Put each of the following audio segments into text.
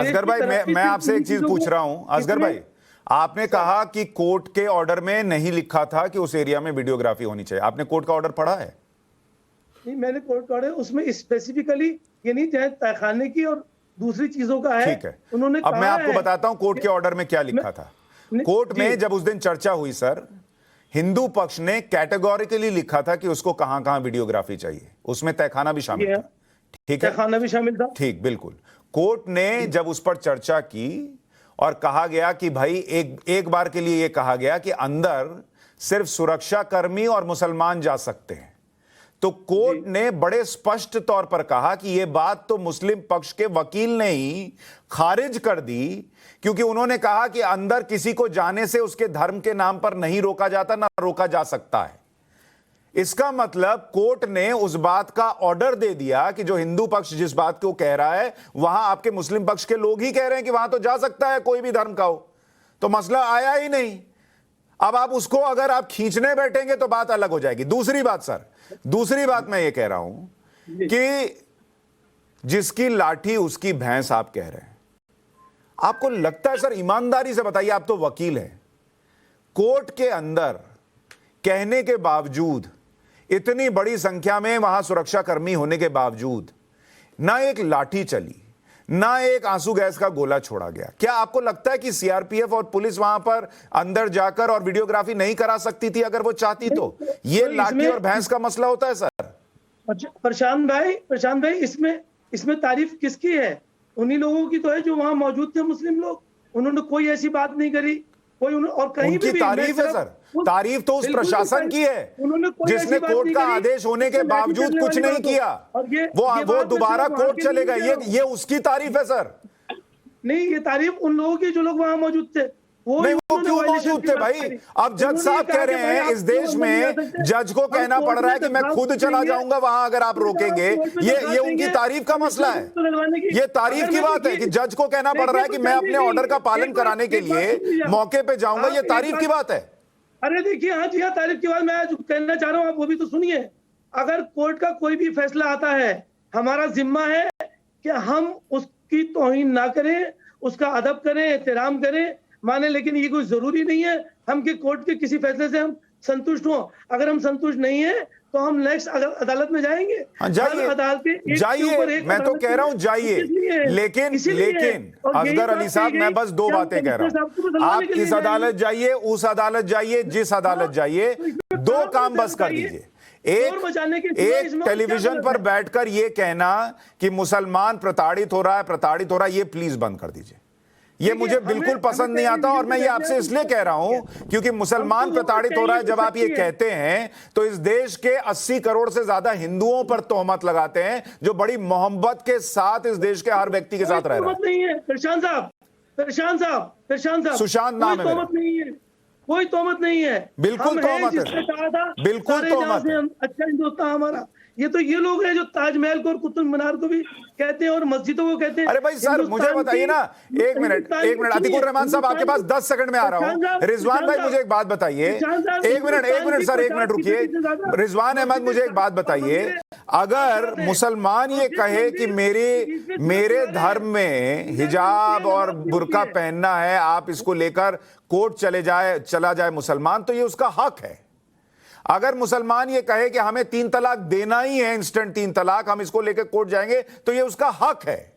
असगर भाई, मैं आपसे एक चीज पूछ रहा हूं। असगर भाई, आपने कहा कि कोर्ट के ऑर्डर में नहीं लिखा था कि उस एरिया में वीडियोग्राफी होनी चाहिए। आपने कोर्ट का ऑर्डर पढ़ा है? नहीं, मैंने कोर्ट का ऑर्डर उसमें स्पेसिफिकली ये नहीं चाहे तहखाने की और दूसरी चीजों का है। ठीक है, उन्होंने अब मैं कहा आपको है बताता हूं कोर्ट के ऑर्डर में क्या लिखा था। कोर्ट में जब उस दिन चर्चा हुई सर, हिंदू पक्ष ने कैटेगोरिकली लिखा था कि उसको कहां कहां वीडियोग्राफी चाहिए, उसमें तहखाना भी शामिल था। ठीक है, तहखाना भी शामिल था। ठीक, बिल्कुल। कोर्ट ने जब उस पर चर्चा की और कहा गया कि भाई एक बार के लिए यह कहा गया कि अंदर सिर्फ सुरक्षाकर्मी और मुसलमान जा सकते हैं, तो कोर्ट ने बड़े स्पष्ट तौर पर कहा कि यह बात तो मुस्लिम पक्ष के वकील ने ही खारिज कर दी, क्योंकि उन्होंने कहा कि अंदर किसी को जाने से उसके धर्म के नाम पर नहीं रोका जाता, ना रोका जा सकता है। इसका मतलब कोर्ट ने उस बात का ऑर्डर दे दिया कि जो हिंदू पक्ष जिस बात को कह रहा है, वहां आपके मुस्लिम पक्ष के लोग ही कह रहे हैं कि वहां तो जा सकता है, कोई भी धर्म का हो, तो मसला आया ही नहीं। अब आप उसको अगर आप खींचने बैठेंगे तो बात अलग हो जाएगी। दूसरी बात सर, दूसरी बात मैं ये कह रहा हूं कि जिसकी लाठी उसकी भैंस आप कह रहे हैं, आपको लगता है सर, ईमानदारी से बताइए, आप तो वकील हैं, कोर्ट के अंदर कहने के बावजूद, इतनी बड़ी संख्या में वहां सुरक्षाकर्मी होने के बावजूद, ना एक लाठी चली, ना एक आंसू गैस का गोला छोड़ा गया, क्या आपको लगता है कि सीआरपीएफ और पुलिस वहां पर अंदर जाकर और वीडियोग्राफी नहीं करा सकती थी अगर वो चाहती? तो ये लाठी और भैंस का मसला होता है सर। प्रशांत भाई, इसमें तारीफ किसकी है? उन्हीं लोगों की तो है जो वहां मौजूद थे, मुस्लिम लोग। उन्होंने कोई ऐसी बात नहीं करी, कोई और कहीं उनकी भी तारीफ है सर, तारीफ तो उस प्रशासन की है जिसने कोर्ट का आदेश होने के बावजूद कुछ नहीं किया। वो दोबारा कोर्ट चले गए, ये उसकी तारीफ है सर। नहीं, ये तारीफ उन लोगों की जो लोग वहां मौजूद थे। नहीं, वो क्यों मौजूद थे भाई? अब जज साहब कह रहे हैं इस देश में जज को कहना पड़ रहा है कि मैं खुद चला जाऊंगा वहां अगर आप रोकेंगे। ये उनकी तारीफ का मसला है, ये तारीफ की बात है कि जज को कहना पड़ रहा है कि मैं अपने ऑर्डर का पालन कराने के लिए मौके पे जाऊंगा, ये तारीफ की बात है। अरे देखिए, हाँ जी, हाँ, तारीफ की बात मैं कहना चाह रहा हूँ, आप वो भी तो सुनिए। अगर कोर्ट का कोई भी फैसला आता है, हमारा जिम्मा है कि हम उसकी तौहीन ना करें, उसका अदब करें, एहतराम करें, माने। लेकिन ये कोई जरूरी नहीं है हम कि कोर्ट के किसी फैसले से हम संतुष्ट हों। अगर हम संतुष्ट नहीं है तो हम नेक्स्ट अदालत में जाएंगे। जाइए, मैं तो कह रहा हूं जाइए, लेकिन असगर अली साहब, मैं बस दो बातें कह रहा हूं। आप इस अदालत जाइए, उस अदालत जाइए, जिस अदालत जाइए, दो काम बस कर दीजिए। एक टेलीविजन पर बैठकर यह कहना कि मुसलमान प्रताड़ित हो रहा है, ये प्लीज बंद कर दीजिए। ये मुझे बिल्कुल पसंद नहीं आता, और मैं ये आपसे इसलिए कह रहा हूं क्योंकि मुसलमान प्रताड़ित हो रहा है जब आप ये कहते हैं तो इस देश के 80 करोड़ से ज्यादा हिंदुओं पर तोहमत लगाते हैं, जो बड़ी मोहब्बत के साथ इस देश के हर व्यक्ति के साथ रह रहा है। प्रशांत साहब, सुशांत नाम है, कोई तोहमत नहीं है। बिल्कुल तोहमत है, बिल्कुल तोहमत है। अच्छा हिंदुस्तान हमारा, ये लोग हैं जो ताजमहल को और कुतुब मीनार को भी कहते हैं और मस्जिदों को कहते हैं। अरे भाई सर, मुझे बताइए ना, एक मिनट अतीकुर रहमान साहब, आपके पास 10 सेकंड में आ रहा हूं। रिजवान भाई, मुझे एक बात बताइए, एक मिनट सर, एक मिनट रुकिए। रिजवान अहमद, मुझे एक बात बताइए, अगर मुसलमान ये कहे कि मेरे धर्म में हिजाब और बुर्का पहनना है, आप इसको लेकर कोर्ट चला जाए मुसलमान, तो ये उसका हक है। अगर मुसलमान ये कहे कि हमें 3 तलाक देना ही है, इंस्टेंट 3 तलाक, हम इसको लेकर कोर्ट जाएंगे, तो ये उसका हक है।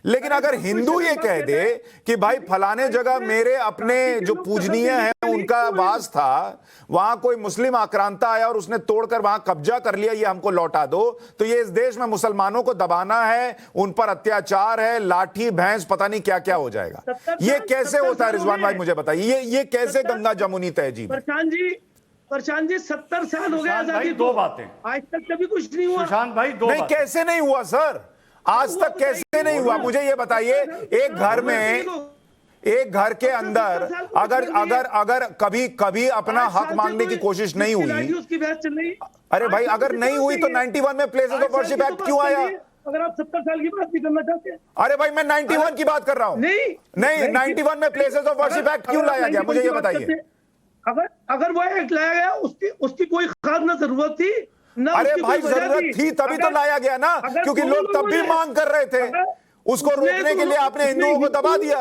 लेकिन अगर हिंदू ये कह दे कि भाई फलाने जगह मेरे अपने जो पूजनीय हैं उनका वास था, वहां कोई मुस्लिम आक्रांता आया और उसने तोड़कर वहां कब्जा कर लिया, ये हमको लौटा दो, तो ये इस देश में मुसलमानों को दबाना है, उन पर अत्याचार है, लाठी भैंस पता नहीं क्या क्या हो जाएगा। ये कैसे होता है रिजवान भाई, मुझे बताइए, ये कैसे गंगा जमुनी तहजीब है? प्रशांत जी 70 साल हो गए आजादी। दो बातें, आज तक कभी कुछ नहीं हुआ। सुशांत भाई, दो नहीं, कैसे नहीं हुआ सर? आज तक कैसे नहीं हुआ? मुझे ये बताइए, एक घर के अंदर अगर कभी अपना हक मांगने की कोशिश नहीं हुई, उसकी बहस चल रही। अरे भाई, अगर नहीं हुई तो 91 में प्लेसेस ऑफ वर्शिप एक्ट क्यों आया? अगर आप 70 साल की बात भी करना चाहते हैं। अरे भाई, मैं 91 की बात कर रहा हूं। नहीं, 91 में प्लेसेस ऑफ वर्शिप एक्ट क्यों लाया गया, मुझे ये बताइए। अगर वो एक्ट लाया गया, उसकी कोई खास ना जरूरत थी ना। अरे भाई, जरूरत थी तभी तो लाया गया ना, क्योंकि लोग तब भी मांग कर रहे थे। उसको रोकने के लिए आपने हिंदुओं को दबा दिया।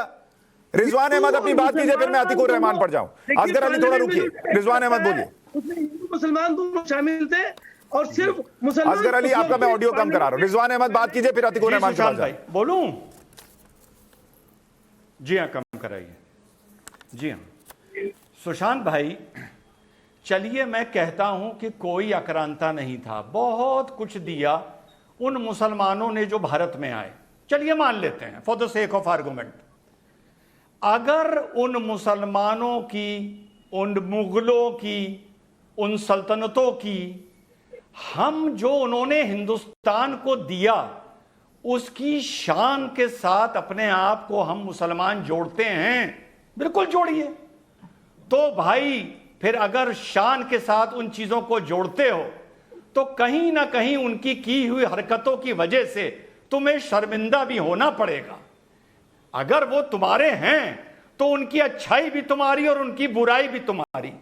रिजवान अहमद अपनी बात कीजिए, फिर मैं अतीकुर रहमान पर जाऊं। असगर अली थोड़ा रुकिए, रिजवान अहमद बोलिए। उसमें हिंदू मुसलमान दोनों शामिल थे और सिर्फ मुसलमान। असगर अली आपका मैं ऑडियो कम करा रहा हूं। रिजवान अहमद बात कीजिए, फिर अतीकुर रहमान के पास जाएं। बोलूं? जी हाँ, कम कराइए। जी हाँ सुशांत भाई, चलिए मैं कहता हूं कि कोई आक्रांता नहीं था, बहुत कुछ दिया उन मुसलमानों ने जो भारत में आए, चलिए मान लेते हैं for the sake of argument. अगर उन मुसलमानों की, उन मुगलों की, उन सल्तनतों की हम जो उन्होंने हिंदुस्तान को दिया उसकी शान के साथ अपने आप को हम मुसलमान जोड़ते हैं, बिल्कुल जोड़िए। तो भाई फिर अगर शान के साथ उन चीजों को जोड़ते हो तो कहीं ना कहीं उनकी की हुई हरकतों की वजह से तुम्हें शर्मिंदा भी होना पड़ेगा। अगर वो तुम्हारे हैं तो उनकी अच्छाई भी तुम्हारी और उनकी बुराई भी तुम्हारी।